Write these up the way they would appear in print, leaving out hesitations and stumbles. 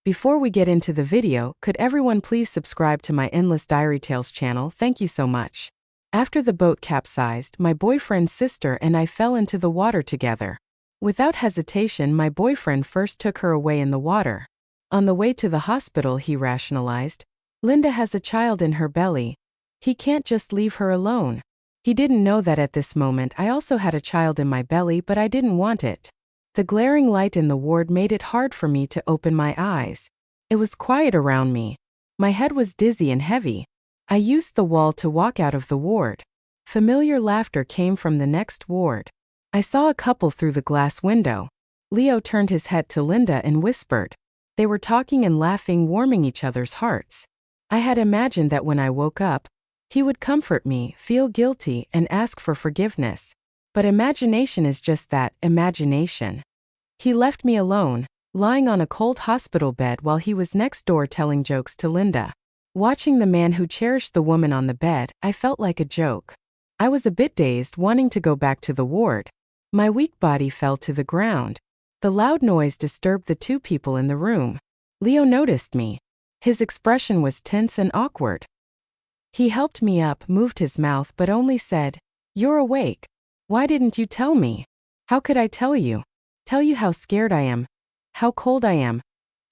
Before we get into the video, could everyone please subscribe to my Endless Diary Tales channel? Thank you so much. After the boat capsized, my boyfriend's sister and I fell into the water together. Without hesitation, my boyfriend first took her away in the water. On the way to the hospital, he rationalized, "Linda has a child in her belly. He can't just leave her alone." He didn't know that at this moment I also had a child in my belly, but I didn't want it. The glaring light in the ward made it hard for me to open my eyes. It was quiet around me. My head was dizzy and heavy. I used the wall to walk out of the ward. Familiar laughter came from the next ward. I saw a couple through the glass window. Leo turned his head to Linda and whispered. They were talking and laughing, warming each other's hearts. I had imagined that when I woke up, he would comfort me, feel guilty, and ask for forgiveness. But imagination is just that, imagination. He left me alone, lying on a cold hospital bed while he was next door telling jokes to Linda. Watching the man who cherished the woman on the bed, I felt like a joke. I was a bit dazed, wanting to go back to the ward. My weak body fell to the ground. The loud noise disturbed the two people in the room. Leo noticed me. His expression was tense and awkward. He helped me up, moved his mouth, but only said, "You're awake. Why didn't you tell me?" "How could I tell you? Tell you how scared I am, how cold I am,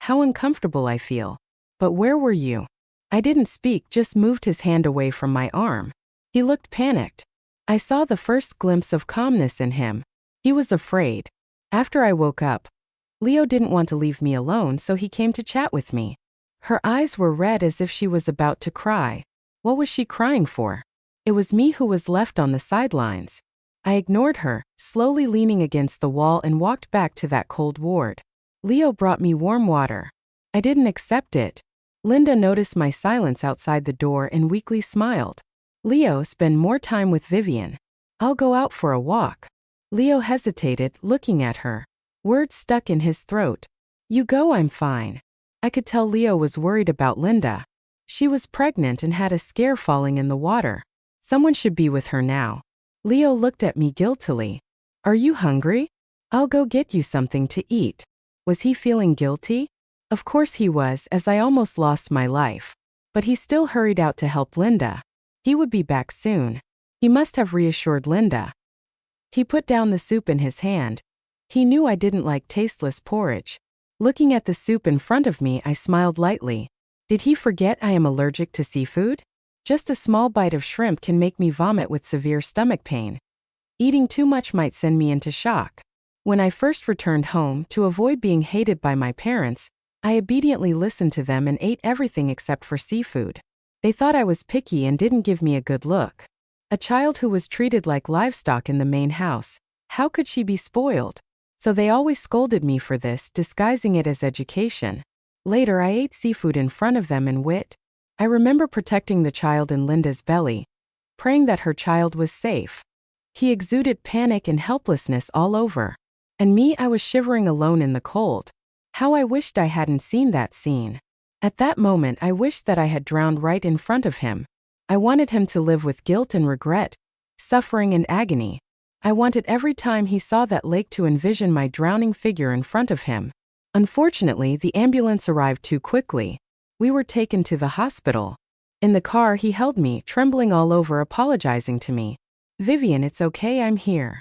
how uncomfortable I feel. But where were you?" I didn't speak, just moved his hand away from my arm. He looked panicked. I saw the first glimpse of calmness in him. He was afraid. After I woke up, Leo didn't want to leave me alone, so he came to chat with me. Her eyes were red as if she was about to cry. What was she crying for? It was me who was left on the sidelines. I ignored her, slowly leaning against the wall, and walked back to that cold ward. Leo brought me warm water. I didn't accept it. Linda noticed my silence outside the door and weakly smiled. "Leo, spend more time with Vivian. I'll go out for a walk." Leo hesitated, looking at her. Words stuck in his throat. "You go, I'm fine." I could tell Leo was worried about Linda. She was pregnant and had a scare falling in the water. Someone should be with her now. Leo looked at me guiltily. "Are you hungry? I'll go get you something to eat." Was he feeling guilty? Of course he was, as I almost lost my life. But he still hurried out to help Linda. He would be back soon. He must have reassured Linda. He put down the soup in his hand. He knew I didn't like tasteless porridge. Looking at the soup in front of me, I smiled lightly. Did he forget I am allergic to seafood? Just a small bite of shrimp can make me vomit with severe stomach pain. Eating too much might send me into shock. When I first returned home, to avoid being hated by my parents, I obediently listened to them and ate everything except for seafood. They thought I was picky and didn't give me a good look. A child who was treated like livestock in the main house. How could she be spoiled? So they always scolded me for this, disguising it as education. Later, I ate seafood in front of them and wit. I remember protecting the child in Linda's belly, praying that her child was safe. He exuded panic and helplessness all over. And me, I was shivering alone in the cold. How I wished I hadn't seen that scene. At that moment, I wished that I had drowned right in front of him. I wanted him to live with guilt and regret, suffering and agony. I wanted every time he saw that lake to envision my drowning figure in front of him. Unfortunately, the ambulance arrived too quickly. We were taken to the hospital. In the car, he held me, trembling all over, apologizing to me. "Vivian, it's okay, I'm here."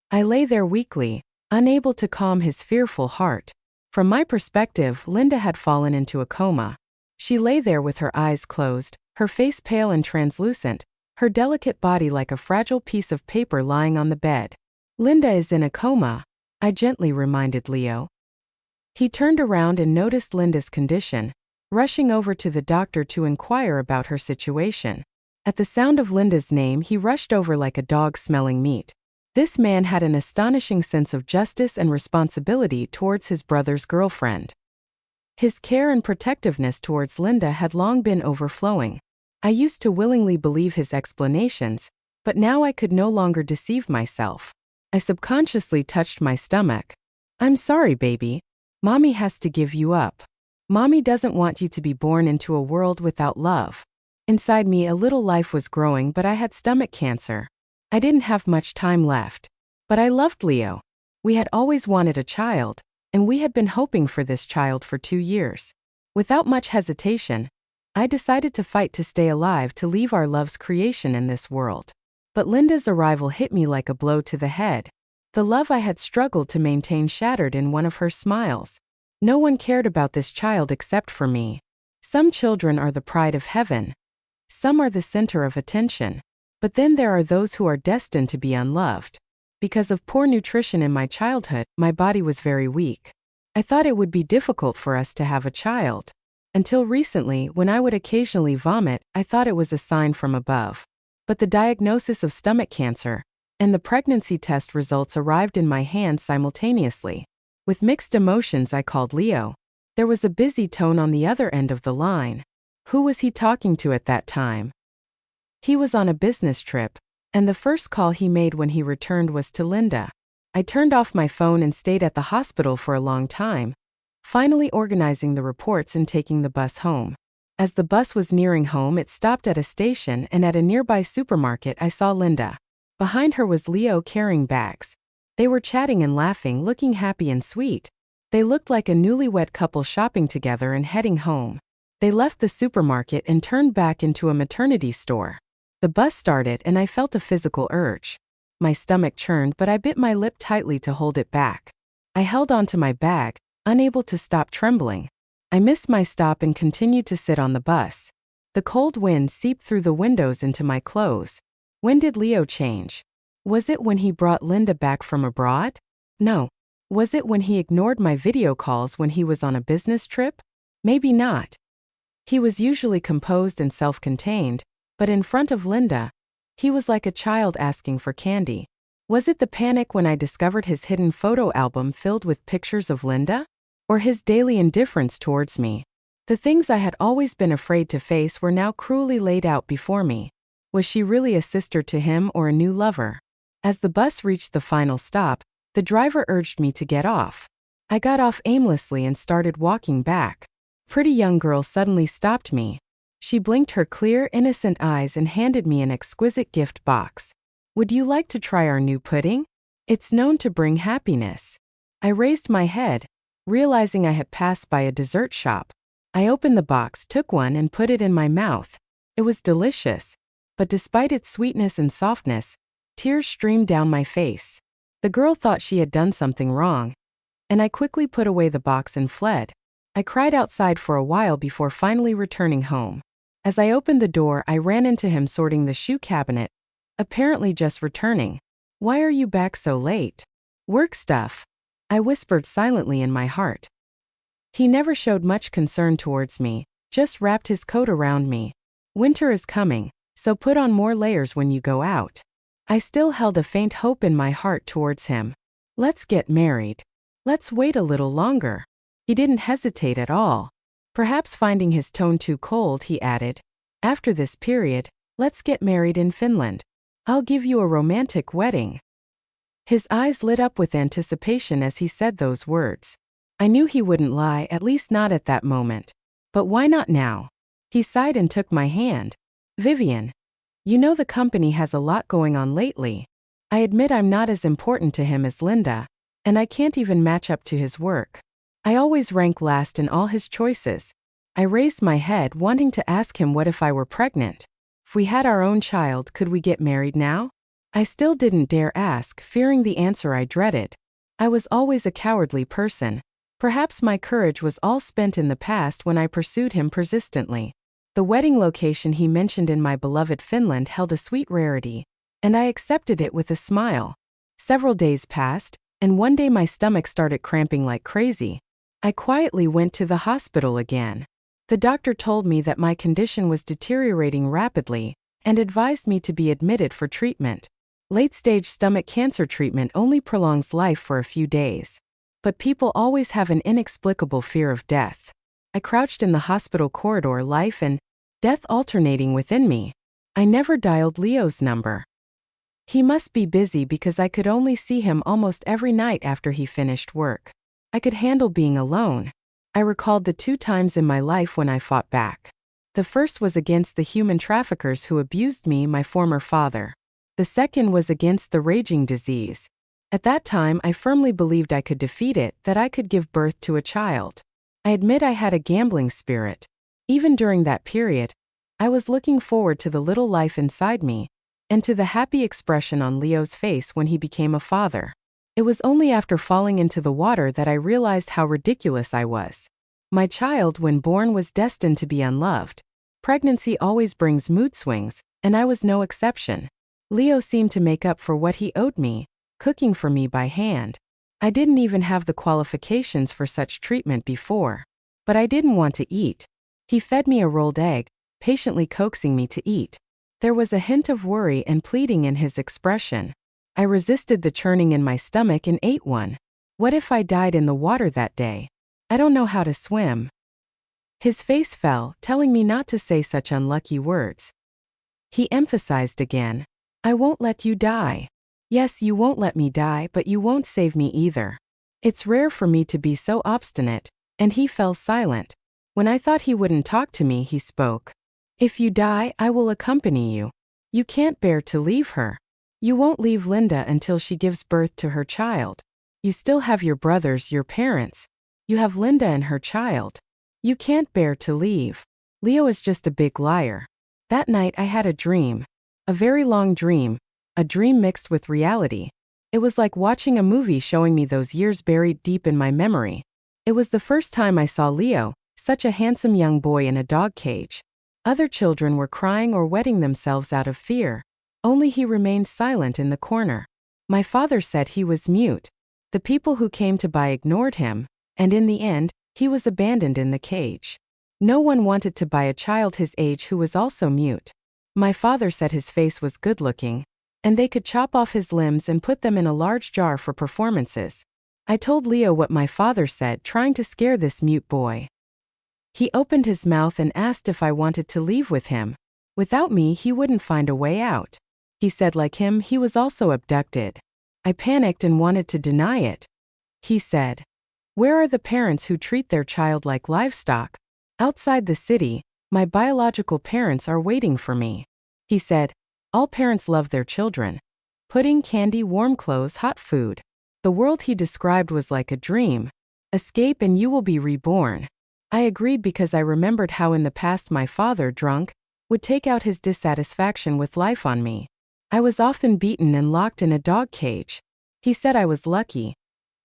I lay there weakly, unable to calm his fearful heart. From my perspective, Linda had fallen into a coma. She lay there with her eyes closed, her face pale and translucent, her delicate body like a fragile piece of paper lying on the bed. "Linda is in a coma," I gently reminded Leo. He turned around and noticed Linda's condition, rushing over to the doctor to inquire about her situation. At the sound of Linda's name, he rushed over like a dog smelling meat. This man had an astonishing sense of justice and responsibility towards his brother's girlfriend. His care and protectiveness towards Linda had long been overflowing. I used to willingly believe his explanations, but now I could no longer deceive myself. I subconsciously touched my stomach. "I'm sorry, baby. Mommy has to give you up. Mommy doesn't want you to be born into a world without love." Inside me, a little life was growing, but I had stomach cancer. I didn't have much time left. But I loved Leo. We had always wanted a child. and we had been hoping for this child for 2 years. Without much hesitation, I decided to fight to stay alive to leave our love's creation in this world. But Linda's arrival hit me like a blow to the head. The love I had struggled to maintain shattered in one of her smiles. No one cared about this child except for me. Some children are the pride of heaven. Some are the center of attention. But then there are those who are destined to be unloved. Because of poor nutrition in my childhood, my body was very weak. I thought it would be difficult for us to have a child. Until recently, when I would occasionally vomit, I thought it was a sign from above. But the diagnosis of stomach cancer and the pregnancy test results arrived in my hands simultaneously. With mixed emotions, I called Leo. There was a busy tone on the other end of the line. Who was he talking to at that time? He was on a business trip, and the first call he made when he returned was to Linda. I turned off my phone and stayed at the hospital for a long time, finally organizing the reports and taking the bus home. As the bus was nearing home, it stopped at a station, and at a nearby supermarket I saw Linda. Behind her was Leo carrying bags. They were chatting and laughing, looking happy and sweet. They looked like a newlywed couple shopping together and heading home. They left the supermarket and turned back into a maternity store. The bus started and I felt a physical urge. My stomach churned, but I bit my lip tightly to hold it back. I held onto my bag, unable to stop trembling. I missed my stop and continued to sit on the bus. The cold wind seeped through the windows into my clothes. When did Leo change? Was it when he brought Linda back from abroad? No. Was it when he ignored my video calls when he was on a business trip? Maybe not. He was usually composed and self-contained, but in front of Linda, he was like a child asking for candy. Was it the panic when I discovered his hidden photo album filled with pictures of Linda? Or his daily indifference towards me? The things I had always been afraid to face were now cruelly laid out before me. Was she really a sister to him or a new lover? As the bus reached the final stop, the driver urged me to get off. I got off aimlessly and started walking back. A pretty young girl suddenly stopped me. She blinked her clear, innocent eyes and handed me an exquisite gift box. Would you like to try our new pudding? It's known to bring happiness. I raised my head, realizing I had passed by a dessert shop. I opened the box, took one and put it in my mouth. It was delicious. But despite its sweetness and softness, tears streamed down my face. The girl thought she had done something wrong, and I quickly put away the box and fled. I cried outside for a while before finally returning home. As I opened the door, I ran into him sorting the shoe cabinet, apparently just returning. Why are you back so late? Work stuff, I whispered silently in my heart. He never showed much concern towards me, just wrapped his coat around me. Winter is coming, so put on more layers when you go out. I still held a faint hope in my heart towards him. Let's get married. Let's wait a little longer. He didn't hesitate at all. Perhaps finding his tone too cold, he added, after this period, let's get married in Finland. I'll give you a romantic wedding. His eyes lit up with anticipation as he said those words. I knew he wouldn't lie, at least not at that moment. But why not now? He sighed and took my hand. Vivian, you know the company has a lot going on lately. I admit I'm not as important to him as Linda, and I can't even match up to his work. I always rank last in all his choices. I raised my head, wanting to ask him what if I were pregnant. If we had our own child, could we get married now? I still didn't dare ask, fearing the answer I dreaded. I was always a cowardly person. Perhaps my courage was all spent in the past when I pursued him persistently. The wedding location he mentioned in my beloved Finland held a sweet rarity, and I accepted it with a smile. Several days passed, and one day my stomach started cramping like crazy. I quietly went to the hospital again. The doctor told me that my condition was deteriorating rapidly and advised me to be admitted for treatment. Late-stage stomach cancer treatment only prolongs life for a few days. But people always have an inexplicable fear of death. I crouched in the hospital corridor, life and death alternating within me. I never dialed Leo's number. He must be busy because I could only see him almost every night after he finished work. I could handle being alone. I recalled the 2 times in my life when I fought back. The first was against the human traffickers who abused me, my former father. The second was against the raging disease. At that time, I firmly believed I could defeat it, that I could give birth to a child. I admit I had a gambling spirit. Even during that period, I was looking forward to the little life inside me, and to the happy expression on Leo's face when he became a father. It was only after falling into the water that I realized how ridiculous I was. My child, when born, was destined to be unloved. Pregnancy always brings mood swings, and I was no exception. Leo seemed to make up for what he owed me, cooking for me by hand. I didn't even have the qualifications for such treatment before. But I didn't want to eat. He fed me a rolled egg, patiently coaxing me to eat. There was a hint of worry and pleading in his expression. I resisted the churning in my stomach and ate one. What if I died in the water that day? I don't know how to swim. His face fell, telling me not to say such unlucky words. He emphasized again, I won't let you die. Yes, you won't let me die, but you won't save me either. It's rare for me to be so obstinate, and he fell silent. When I thought he wouldn't talk to me, he spoke. If you die, I will accompany you. You can't bear to leave her. You won't leave Linda until she gives birth to her child. You still have your brothers, your parents. You have Linda and her child. You can't bear to leave. Leo is just a big liar. That night I had a dream. A very long dream. A dream mixed with reality. It was like watching a movie showing me those years buried deep in my memory. It was the first time I saw Leo, such a handsome young boy in a dog cage. Other children were crying or wetting themselves out of fear. Only he remained silent in the corner. My father said he was mute. The people who came to buy ignored him, and in the end, he was abandoned in the cage. No one wanted to buy a child his age who was also mute. My father said his face was good-looking, and they could chop off his limbs and put them in a large jar for performances. I told Leo what my father said, trying to scare this mute boy. He opened his mouth and asked if I wanted to leave with him. Without me, he wouldn't find a way out. He said like him, he was also abducted. I panicked and wanted to deny it. He said, where are the parents who treat their child like livestock? Outside the city, my biological parents are waiting for me. He said, all parents love their children. Pudding, candy, warm clothes, hot food. The world he described was like a dream. Escape and you will be reborn. I agreed because I remembered how in the past my father, drunk, would take out his dissatisfaction with life on me. I was often beaten and locked in a dog cage. He said I was lucky.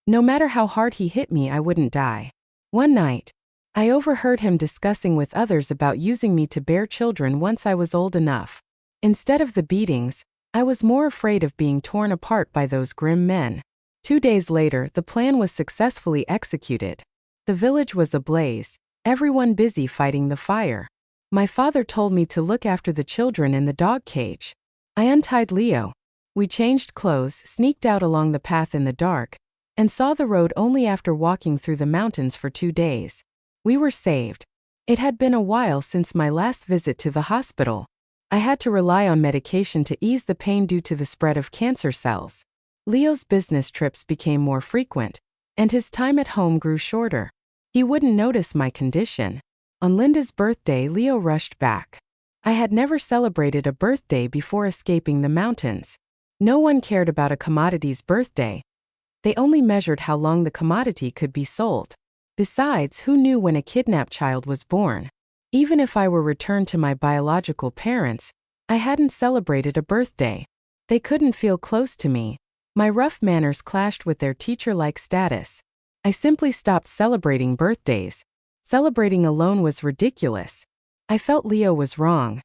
No matter how hard he hit me, I wouldn't die. One night, I overheard him discussing with others about using me to bear children once I was old enough. Instead of the beatings, I was more afraid of being torn apart by those grim men. 2 days later, the plan was successfully executed. The village was ablaze, everyone busy fighting the fire. My father told me to look after the children in the dog cage. I untied Leo. We changed clothes, sneaked out along the path in the dark, and saw the road only after walking through the mountains for 2 days. We were saved. It had been a while since my last visit to the hospital. I had to rely on medication to ease the pain due to the spread of cancer cells. Leo's business trips became more frequent, and his time at home grew shorter. He wouldn't notice my condition. On Linda's birthday, Leo rushed back. I had never celebrated a birthday before escaping the mountains. No one cared about a commodity's birthday. They only measured how long the commodity could be sold. Besides, who knew when a kidnapped child was born? Even if I were returned to my biological parents, I hadn't celebrated a birthday. They couldn't feel close to me. My rough manners clashed with their teacher-like status. I simply stopped celebrating birthdays. Celebrating alone was ridiculous. I felt Leo was wrong.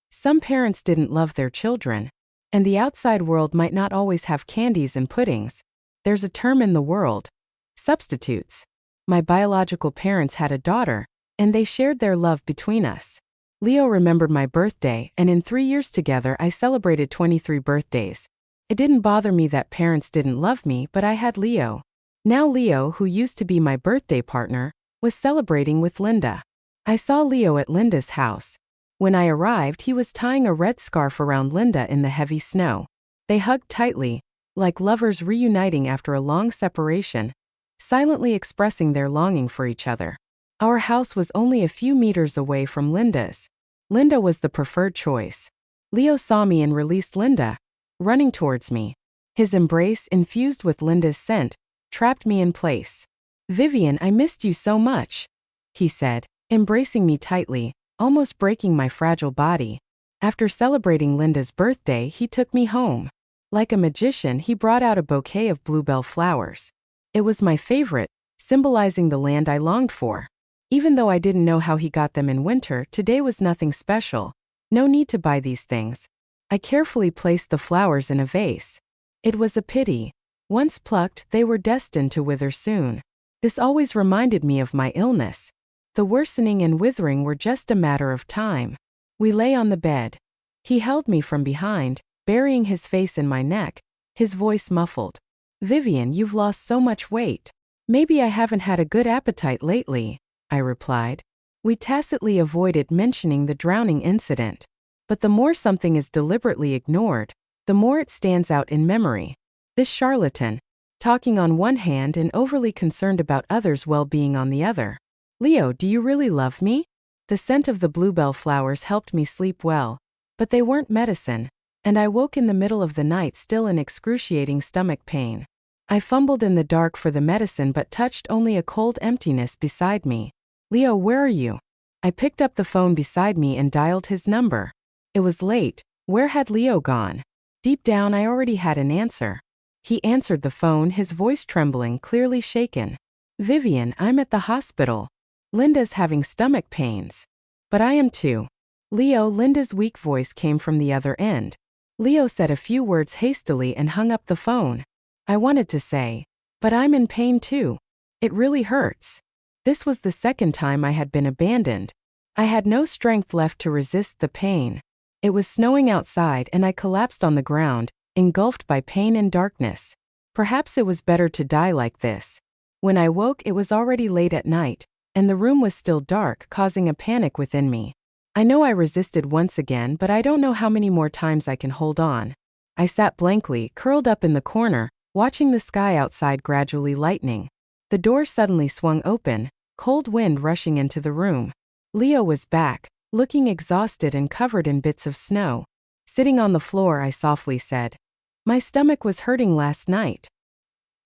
Some parents didn't love their children, and the outside world might not always have candies and puddings. There's a term in the world: substitutes. My biological parents had a daughter, and they shared their love between us. Leo remembered my birthday, and in 3 years together I celebrated 23 birthdays. It didn't bother me that parents didn't love me, but I had Leo. Now Leo, who used to be my birthday partner, was celebrating with Linda. I saw Leo at Linda's house. When I arrived, he was tying a red scarf around Linda in the heavy snow. They hugged tightly, like lovers reuniting after a long separation, silently expressing their longing for each other. Our house was only a few meters away from Linda's. Linda was the preferred choice. Leo saw me and released Linda, running towards me. His embrace, infused with Linda's scent, trapped me in place. "Vivian, I missed you so much," he said, embracing me tightly, almost breaking my fragile body. After celebrating Linda's birthday, he took me home. Like a magician, he brought out a bouquet of bluebell flowers. It was my favorite, symbolizing the land I longed for. Even though I didn't know how he got them in winter, today was nothing special. No need to buy these things. I carefully placed the flowers in a vase. It was a pity. Once plucked, they were destined to wither soon. This always reminded me of my illness. The worsening and withering were just a matter of time. We lay on the bed. He held me from behind, burying his face in my neck, his voice muffled. "Vivian, you've lost so much weight." "Maybe I haven't had a good appetite lately," I replied. We tacitly avoided mentioning the drowning incident. But the more something is deliberately ignored, the more it stands out in memory. This charlatan, talking on one hand and overly concerned about others' well-being on the other. "Leo, do you really love me?" The scent of the bluebell flowers helped me sleep well, but they weren't medicine, and I woke in the middle of the night still in excruciating stomach pain. I fumbled in the dark for the medicine but touched only a cold emptiness beside me. "Leo, where are you?" I picked up the phone beside me and dialed his number. It was late. Where had Leo gone? Deep down I already had an answer. He answered the phone, his voice trembling, clearly shaken. "Vivian, I'm at the hospital. Linda's having stomach pains." "But I am too." "Leo," Linda's weak voice came from the other end. Leo said a few words hastily and hung up the phone. I wanted to say, "But I'm in pain too. It really hurts." This was the second time I had been abandoned. I had no strength left to resist the pain. It was snowing outside and I collapsed on the ground, engulfed by pain and darkness. Perhaps it was better to die like this. When I woke, it was already late at night, and the room was still dark, causing a panic within me. I know I resisted once again, but I don't know how many more times I can hold on. I sat blankly, curled up in the corner, watching the sky outside gradually lightening. The door suddenly swung open, cold wind rushing into the room. Leo was back, looking exhausted and covered in bits of snow. Sitting on the floor, I softly said, "My stomach was hurting last night."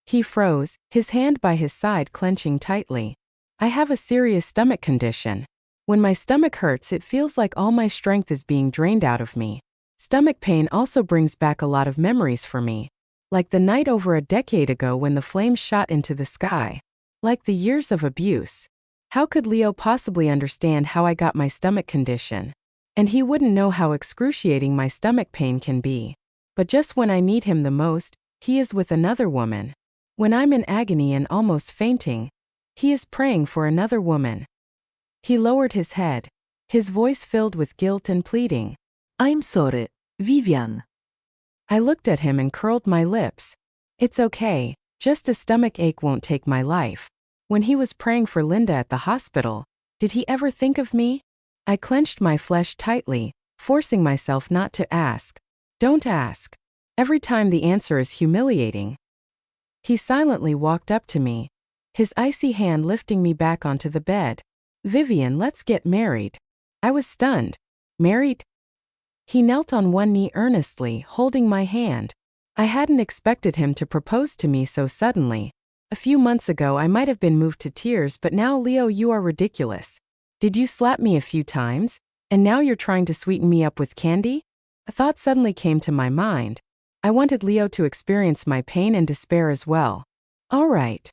He froze, his hand by his side clenching tightly. "I have a serious stomach condition. When my stomach hurts, it feels like all my strength is being drained out of me. Stomach pain also brings back a lot of memories for me. Like the night over a decade ago when the flames shot into the sky. Like the years of abuse. How could Leo possibly understand how I got my stomach condition? And he wouldn't know how excruciating my stomach pain can be. But just when I need him the most, he is with another woman. When I'm in agony and almost fainting, he is praying for another woman." He lowered his head, his voice filled with guilt and pleading. "I'm sorry, Vivian." I looked at him and curled my lips. It's okay, just a stomach ache won't take my life. When he was praying for Linda at the hospital, did he ever think of me? I clenched my flesh tightly, forcing myself not to ask. Don't ask. Every time the answer is humiliating. He silently walked up to me, his icy hand lifting me back onto the bed. "Vivian, let's get married." I was stunned. "Married?" He knelt on one knee earnestly, holding my hand. I hadn't expected him to propose to me so suddenly. A few months ago I might have been moved to tears, but now, "Leo, you are ridiculous. Did you slap me a few times? And now you're trying to sweeten me up with candy?" A thought suddenly came to my mind. I wanted Leo to experience my pain and despair as well. "All right."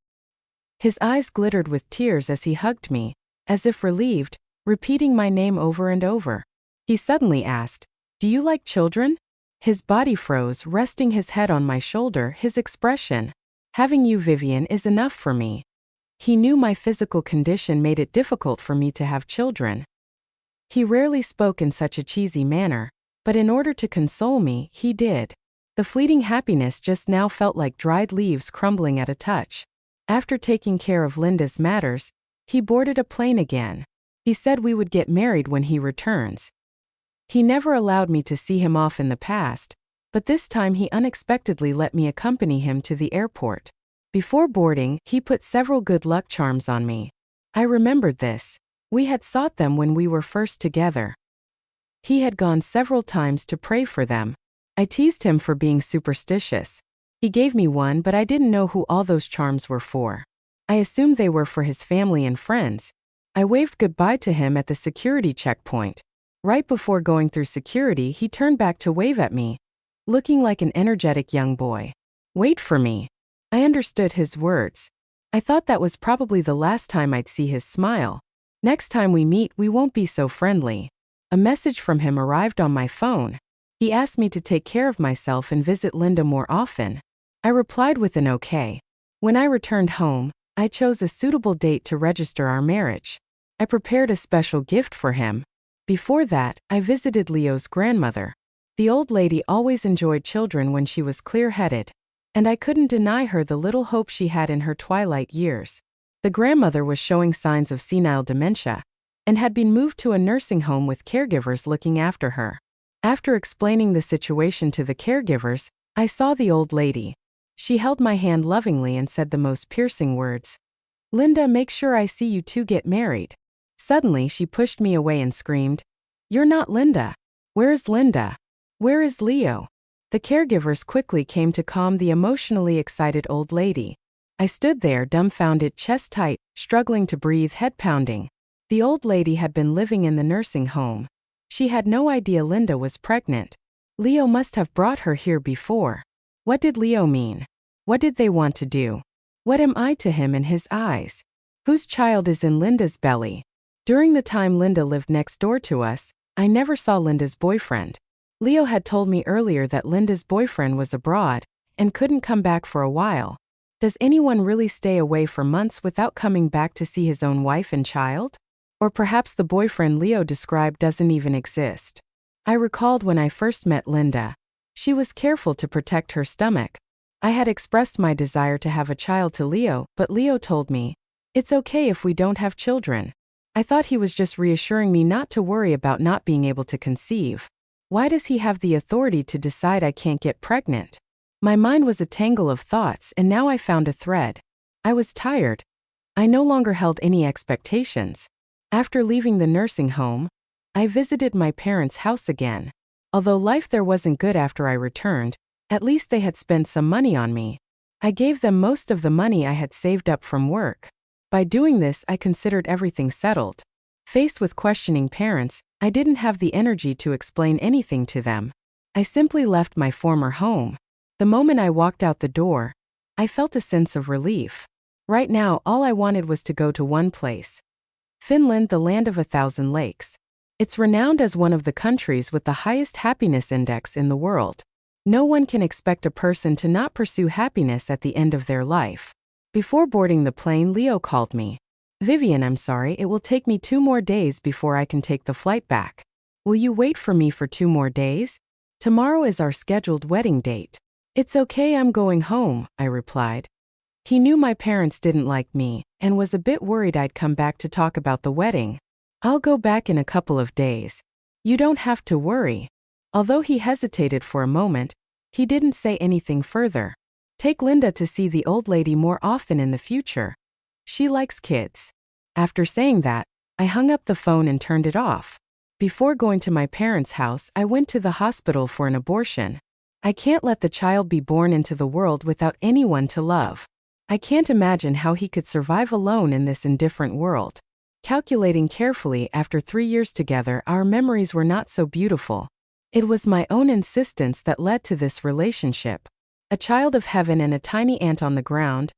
His eyes glittered with tears as he hugged me, as if relieved, repeating my name over and over. He suddenly asked, "Do you like children?" His body froze, resting his head on my shoulder, his expression. "Having you, Vivian, is enough for me." He knew my physical condition made it difficult for me to have children. He rarely spoke in such a cheesy manner, but in order to console me, he did. The fleeting happiness just now felt like dried leaves crumbling at a touch. After taking care of Linda's matters, he boarded a plane again. He said we would get married when he returns. He never allowed me to see him off in the past, but this time he unexpectedly let me accompany him to the airport. Before boarding, he put several good luck charms on me. I remembered this. We had sought them when we were first together. He had gone several times to pray for them. I teased him for being superstitious. He gave me one, but I didn't know who all those charms were for. I assumed they were for his family and friends. I waved goodbye to him at the security checkpoint. Right before going through security, he turned back to wave at me, looking like an energetic young boy. Wait for me. I understood his words. I thought that was probably the last time I'd see his smile. Next time we meet, we won't be so friendly. A message from him arrived on my phone. He asked me to take care of myself and visit Linda more often. I replied with an okay. When I returned home, I chose a suitable date to register our marriage. I prepared a special gift for him. Before that, I visited Leo's grandmother. The old lady always enjoyed children when she was clear-headed, and I couldn't deny her the little hope she had in her twilight years. The grandmother was showing signs of senile dementia and had been moved to a nursing home with caregivers looking after her. After explaining the situation to the caregivers, I saw the old lady. She held my hand lovingly and said the most piercing words. "Linda, make sure I see you two get married." Suddenly, she pushed me away and screamed, "You're not Linda. Where is Linda? Where is Leo?" The caregivers quickly came to calm the emotionally excited old lady. I stood there dumbfounded, chest tight, struggling to breathe, head pounding. The old lady had been living in the nursing home. She had no idea Linda was pregnant. Leo must have brought her here before. What did Leo mean? What did they want to do? What am I to him in his eyes? Whose child is in Linda's belly? During the time Linda lived next door to us, I never saw Linda's boyfriend. Leo had told me earlier that Linda's boyfriend was abroad and couldn't come back for a while. Does anyone really stay away for months without coming back to see his own wife and child? Or perhaps the boyfriend Leo described doesn't even exist. I recalled when I first met Linda. She was careful to protect her stomach. I had expressed my desire to have a child to Leo, but Leo told me, "It's okay if we don't have children." I thought he was just reassuring me not to worry about not being able to conceive. Why does he have the authority to decide I can't get pregnant? My mind was a tangle of thoughts, and now I found a thread. I was tired. I no longer held any expectations. After leaving the nursing home, I visited my parents' house again. Although life there wasn't good after I returned, at least they had spent some money on me. I gave them most of the money I had saved up from work. By doing this, I considered everything settled. Faced with questioning parents, I didn't have the energy to explain anything to them. I simply left my former home. The moment I walked out the door, I felt a sense of relief. Right now, all I wanted was to go to one place. Finland, the land of 1,000 lakes. It's renowned as one of the countries with the highest happiness index in the world. No one can expect a person to not pursue happiness at the end of their life. Before boarding the plane, Leo called me. "Vivian, I'm sorry, it will take me 2 more days before I can take the flight back. Will you wait for me for 2 more days? Tomorrow is our scheduled wedding date." "It's okay, I'm going home," I replied. He knew my parents didn't like me and was a bit worried I'd come back to talk about the wedding. "I'll go back in a couple of days. You don't have to worry." Although he hesitated for a moment, he didn't say anything further. "Take Linda to see the old lady more often in the future. She likes kids." After saying that, I hung up the phone and turned it off. Before going to my parents' house, I went to the hospital for an abortion. I can't let the child be born into the world without anyone to love. I can't imagine how he could survive alone in this indifferent world. Calculating carefully, after 3 years together, our memories were not so beautiful. It was my own insistence that led to this relationship. A child of heaven and a tiny ant on the ground,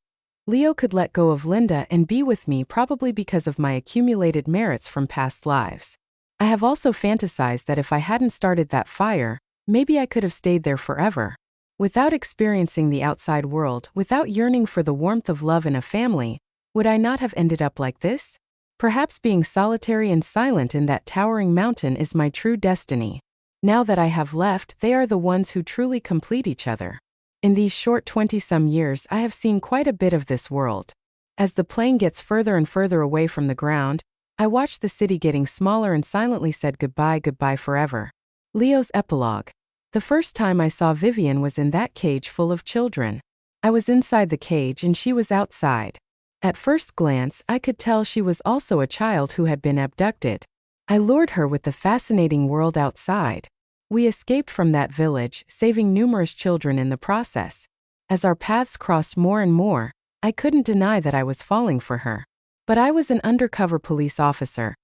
Leo could let go of Linda and be with me probably because of my accumulated merits from past lives. I have also fantasized that if I hadn't started that fire, maybe I could have stayed there forever. Without experiencing the outside world, without yearning for the warmth of love in a family, would I not have ended up like this? Perhaps being solitary and silent in that towering mountain is my true destiny. Now that I have left, they are the ones who truly complete each other. In these short 20-some years, I have seen quite a bit of this world. As the plane gets further and further away from the ground, I watched the city getting smaller and silently said goodbye, goodbye forever. Leo's epilogue. The first time I saw Vivian was in that cage full of children. I was inside the cage and she was outside. At first glance, I could tell she was also a child who had been abducted. I lured her with the fascinating world outside. We escaped from that village, saving numerous children in the process. As our paths crossed more and more, I couldn't deny that I was falling for her. But I was an undercover police officer,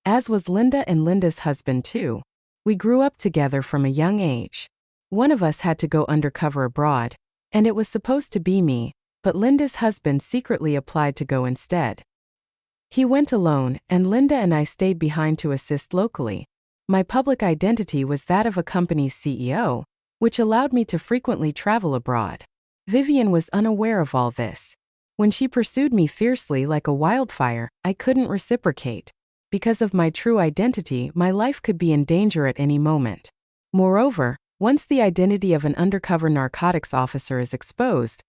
as was Linda and Linda's husband too. We grew up together from a young age. One of us had to go undercover abroad, and it was supposed to be me, but Linda's husband secretly applied to go instead. He went alone, and Linda and I stayed behind to assist locally. My public identity was that of a company's CEO, which allowed me to frequently travel abroad. Vivian was unaware of all this. When she pursued me fiercely like a wildfire, I couldn't reciprocate. Because of my true identity, my life could be in danger at any moment. Moreover, once the identity of an undercover narcotics officer is exposed,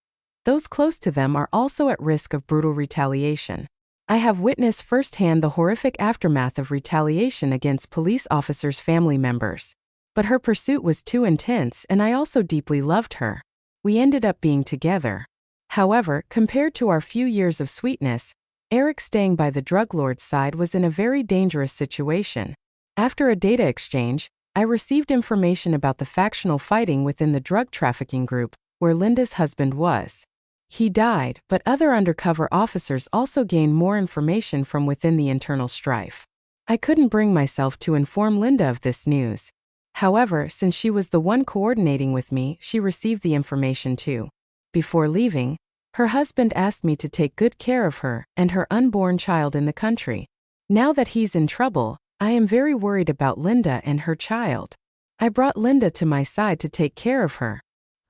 those close to them are also at risk of brutal retaliation. I have witnessed firsthand the horrific aftermath of retaliation against police officers' family members. But her pursuit was too intense, and I also deeply loved her. We ended up being together. However, compared to our few years of sweetness, Eric staying by the drug lord's side was in a very dangerous situation. After a data exchange, I received information about the factional fighting within the drug trafficking group, where Linda's husband was. He died, but other undercover officers also gained more information from within the internal strife. I couldn't bring myself to inform Linda of this news. However, since she was the one coordinating with me, she received the information too. Before leaving, her husband asked me to take good care of her and her unborn child in the country. Now that he's in trouble, I am very worried about Linda and her child. I brought Linda to my side to take care of her.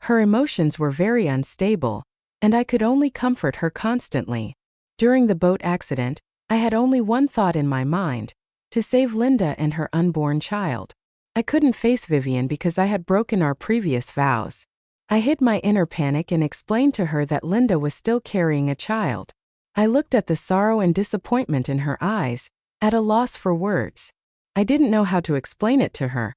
Her emotions were very unstable, and I could only comfort her constantly. During the boat accident, I had only one thought in my mind: to save Linda and her unborn child. I couldn't face Vivian because I had broken our previous vows. I hid my inner panic and explained to her that Linda was still carrying a child. I looked at the sorrow and disappointment in her eyes, at a loss for words. I didn't know how to explain it to her.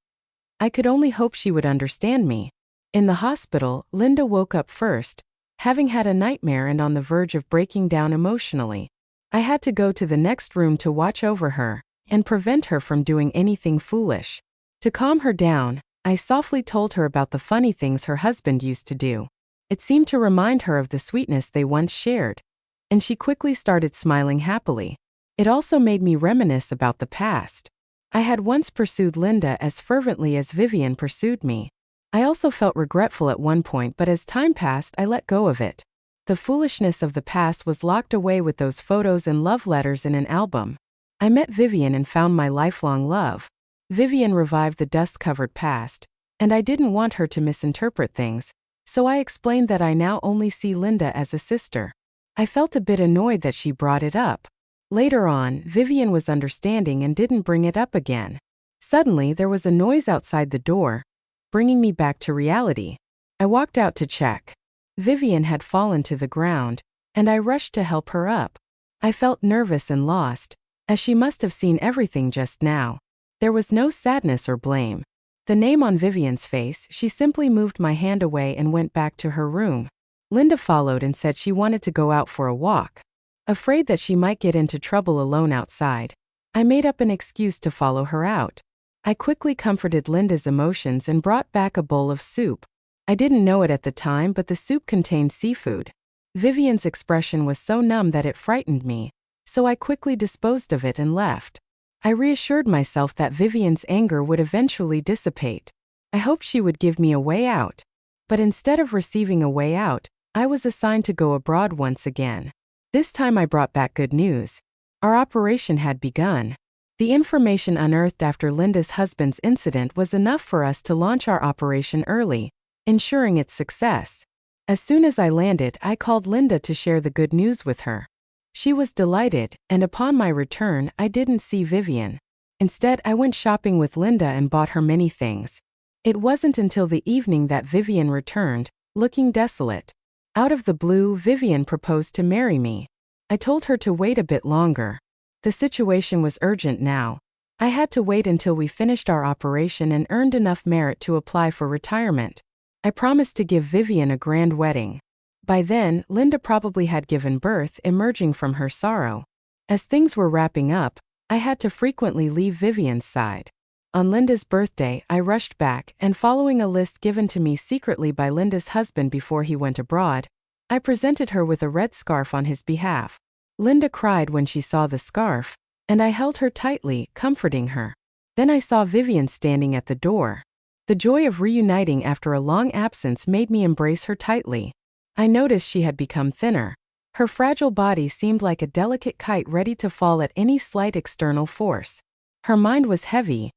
I could only hope she would understand me. In the hospital, Linda woke up first, having had a nightmare and on the verge of breaking down emotionally. I had to go to the next room to watch over her and prevent her from doing anything foolish. To calm her down, I softly told her about the funny things her husband used to do. It seemed to remind her of the sweetness they once shared, and she quickly started smiling happily. It also made me reminisce about the past. I had once pursued Linda as fervently as Vivian pursued me. I also felt regretful at one point, but as time passed, I let go of it. The foolishness of the past was locked away with those photos and love letters in an album. I met Vivian and found my lifelong love. Vivian revived the dust-covered past, and I didn't want her to misinterpret things, so I explained that I now only see Linda as a sister. I felt a bit annoyed that she brought it up. Later on, Vivian was understanding and didn't bring it up again. Suddenly, there was a noise outside the door, bringing me back to reality. I walked out to check. Vivian had fallen to the ground, and I rushed to help her up. I felt nervous and lost, as she must have seen everything just now. There was no sadness or blame. The name on Vivian's face, she simply moved my hand away and went back to her room. Linda followed and said she wanted to go out for a walk. Afraid that she might get into trouble alone outside, I made up an excuse to follow her out. I quickly comforted Linda's emotions and brought back a bowl of soup. I didn't know it at the time, but the soup contained seafood. Vivian's expression was so numb that it frightened me, so I quickly disposed of it and left. I reassured myself that Vivian's anger would eventually dissipate. I hoped she would give me a way out. But instead of receiving a way out, I was assigned to go abroad once again. This time I brought back good news. Our operation had begun. The information unearthed after Linda's husband's incident was enough for us to launch our operation early, ensuring its success. As soon as I landed, I called Linda to share the good news with her. She was delighted, and upon my return, I didn't see Vivian. Instead, I went shopping with Linda and bought her many things. It wasn't until the evening that Vivian returned, looking desolate. Out of the blue, Vivian proposed to marry me. I told her to wait a bit longer. The situation was urgent now. I had to wait until we finished our operation and earned enough merit to apply for retirement. I promised to give Vivian a grand wedding. By then, Linda probably had given birth, emerging from her sorrow. As things were wrapping up, I had to frequently leave Vivian's side. On Linda's birthday, I rushed back, and following a list given to me secretly by Linda's husband before he went abroad, I presented her with a red scarf on his behalf. Linda cried when she saw the scarf, and I held her tightly, comforting her. Then I saw Vivian standing at the door. The joy of reuniting after a long absence made me embrace her tightly. I noticed she had become thinner. Her fragile body seemed like a delicate kite ready to fall at any slight external force. Her mind was heavy.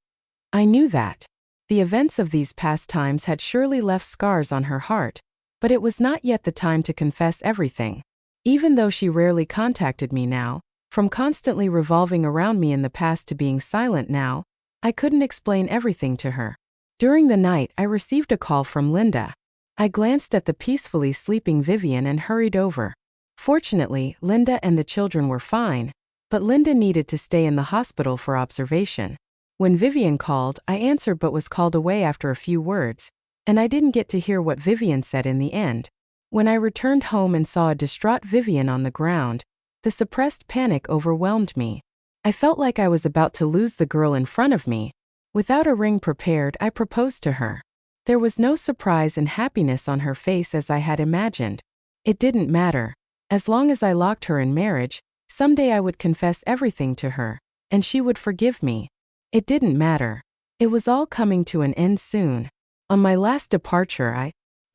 I knew that. The events of these past times had surely left scars on her heart, but it was not yet the time to confess everything. Even though she rarely contacted me now, from constantly revolving around me in the past to being silent now, I couldn't explain everything to her. During the night, I received a call from Linda. I glanced at the peacefully sleeping Vivian and hurried over. Fortunately, Linda and the children were fine, but Linda needed to stay in the hospital for observation. When Vivian called, I answered but was called away after a few words, and I didn't get to hear what Vivian said in the end. When I returned home and saw a distraught Vivian on the ground, the suppressed panic overwhelmed me. I felt like I was about to lose the girl in front of me. Without a ring prepared, I proposed to her. There was no surprise and happiness on her face as I had imagined. It didn't matter. As long as I locked her in marriage, someday I would confess everything to her, and she would forgive me. It didn't matter. It was all coming to an end soon. On my last departure,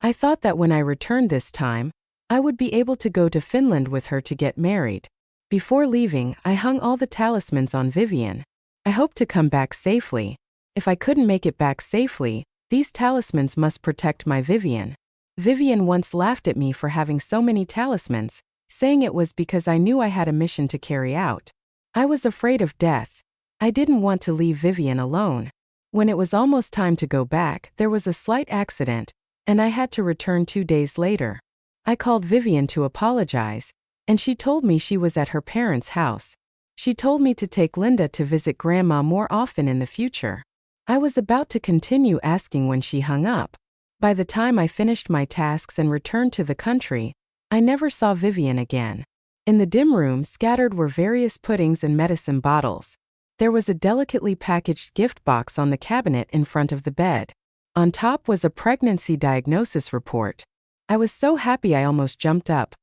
I thought that when I returned this time, I would be able to go to Finland with her to get married. Before leaving, I hung all the talismans on Vivian. I hoped to come back safely. If I couldn't make it back safely, these talismans must protect my Vivian. Vivian once laughed at me for having so many talismans, saying it was because I knew I had a mission to carry out. I was afraid of death. I didn't want to leave Vivian alone. When it was almost time to go back, there was a slight accident, and I had to return 2 days later. I called Vivian to apologize, and she told me she was at her parents' house. She told me to take Linda to visit Grandma more often in the future. I was about to continue asking when she hung up. By the time I finished my tasks and returned to the country, I never saw Vivian again. In the dim room, scattered were various puddings and medicine bottles. There was a delicately packaged gift box on the cabinet in front of the bed. On top was a pregnancy diagnosis report. I was so happy I almost jumped up,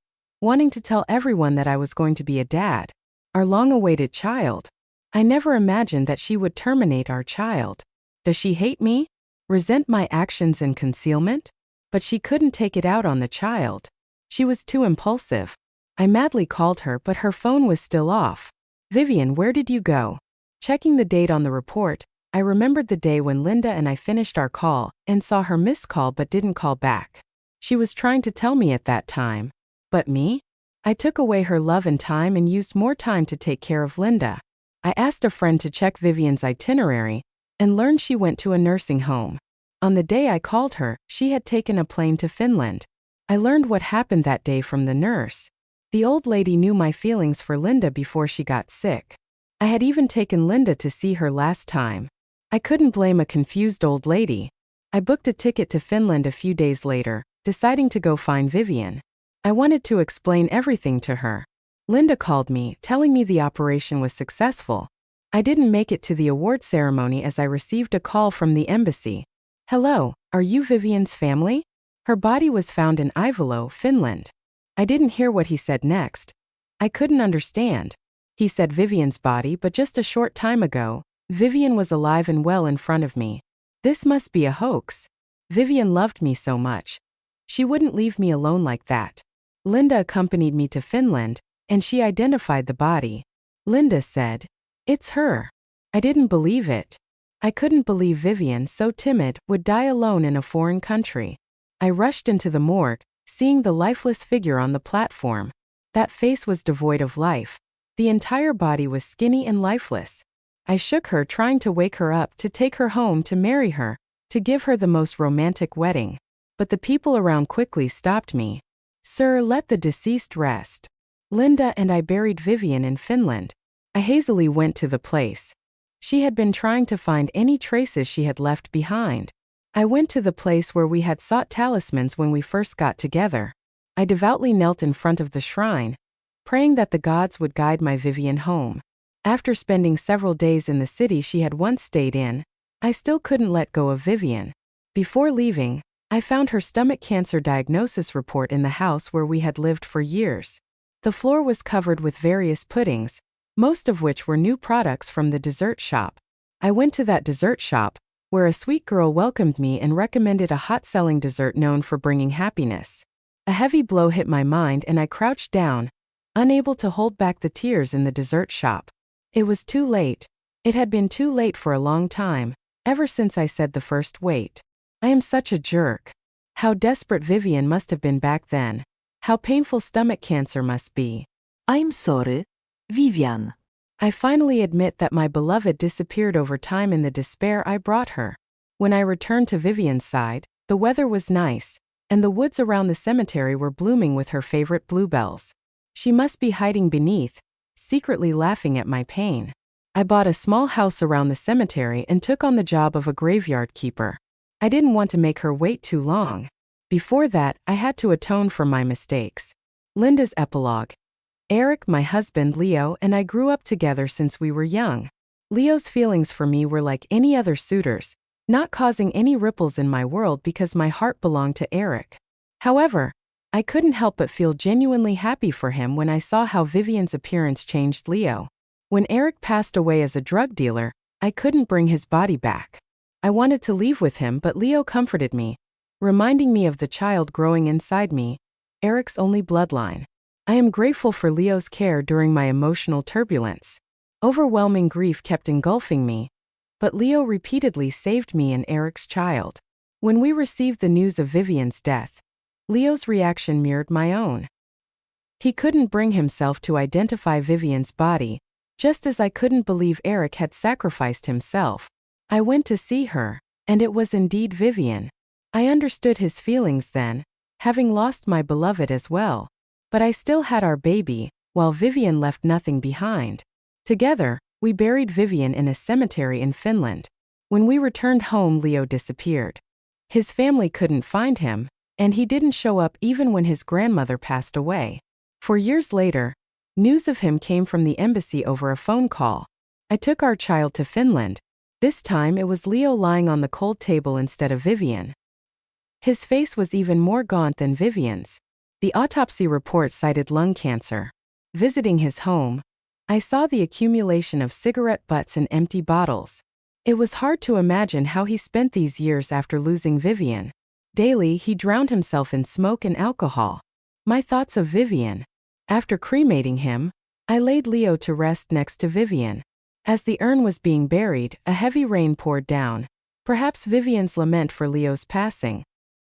wanting to tell everyone that I was going to be a dad. Our long-awaited child. I never imagined that she would terminate our child. Does she hate me? Resent my actions and concealment? But she couldn't take it out on the child. She was too impulsive. I madly called her, but her phone was still off. Vivian, where did you go? Checking the date on the report, I remembered the day when Linda and I finished our call and saw her missed call but didn't call back. She was trying to tell me at that time. But me? I took away her love and time and used more time to take care of Linda. I asked a friend to check Vivian's itinerary and learned she went to a nursing home. On the day I called her, she had taken a plane to Finland. I learned what happened that day from the nurse. The old lady knew my feelings for Linda before she got sick. I had even taken Linda to see her last time. I couldn't blame a confused old lady. I booked a ticket to Finland a few days later, deciding to go find Vivian. I wanted to explain everything to her. Linda called me, telling me the operation was successful. I didn't make it to the award ceremony as I received a call from the embassy. Hello, are you Vivian's family? Her body was found in Ivalo, Finland. I didn't hear what he said next. I couldn't understand. He said Vivian's body, but just a short time ago, Vivian was alive and well in front of me. This must be a hoax. Vivian loved me so much. She wouldn't leave me alone like that. Linda accompanied me to Finland, and she identified the body. Linda said, "It's her." I didn't believe it. I couldn't believe Vivian, so timid, would die alone in a foreign country. I rushed into the morgue, seeing the lifeless figure on the platform. That face was devoid of life. The entire body was skinny and lifeless. I shook her, trying to wake her up, to take her home, to marry her, to give her the most romantic wedding. But the people around quickly stopped me. "Sir, let the deceased rest." Linda and I buried Vivian in Finland. I hazily went to the place. She had been trying to find any traces she had left behind. I went to the place where we had sought talismans when we first got together. I devoutly knelt in front of the shrine, praying that the gods would guide my Vivian home. After spending several days in the city she had once stayed in, I still couldn't let go of Vivian. Before leaving, I found her stomach cancer diagnosis report in the house where we had lived for years. The floor was covered with various puddings, most of which were new products from the dessert shop. I went to that dessert shop, where a sweet girl welcomed me and recommended a hot-selling dessert known for bringing happiness. A heavy blow hit my mind and I crouched down, unable to hold back the tears in the dessert shop. It was too late. It had been too late for a long time, ever since I said the first wait. I am such a jerk. How desperate Vivian must have been back then. How painful stomach cancer must be. I'm sorry, Vivian. I finally admit that my beloved disappeared over time in the despair I brought her. When I returned to Vivian's side, the weather was nice, and the woods around the cemetery were blooming with her favorite bluebells. She must be hiding beneath, secretly laughing at my pain. I bought a small house around the cemetery and took on the job of a graveyard keeper. I didn't want to make her wait too long. Before that, I had to atone for my mistakes. Linda's epilogue. Eric, my husband Leo, and I grew up together since we were young. Leo's feelings for me were like any other suitor's, not causing any ripples in my world because my heart belonged to Eric. However, I couldn't help but feel genuinely happy for him when I saw how Vivian's appearance changed Leo. When Eric passed away as a drug dealer, I couldn't bring his body back. I wanted to leave with him, but Leo comforted me, reminding me of the child growing inside me, Eric's only bloodline. I am grateful for Leo's care during my emotional turbulence. Overwhelming grief kept engulfing me, but Leo repeatedly saved me and Eric's child. When we received the news of Vivian's death, Leo's reaction mirrored my own. He couldn't bring himself to identify Vivian's body, just as I couldn't believe Eric had sacrificed himself. I went to see her, and it was indeed Vivian. I understood his feelings then, having lost my beloved as well. But I still had our baby, while Vivian left nothing behind. Together, we buried Vivian in a cemetery in Finland. When we returned home, Leo disappeared. His family couldn't find him, and he didn't show up even when his grandmother passed away. For years later, news of him came from the embassy over a phone call. I took our child to Finland. This time it was Leo lying on the cold table instead of Vivian. His face was even more gaunt than Vivian's. The autopsy report cited lung cancer. Visiting his home, I saw the accumulation of cigarette butts and empty bottles. It was hard to imagine how he spent these years after losing Vivian. Daily, he drowned himself in smoke and alcohol. My thoughts of Vivian. After cremating him, I laid Leo to rest next to Vivian. As the urn was being buried, a heavy rain poured down, perhaps Vivian's lament for Leo's passing.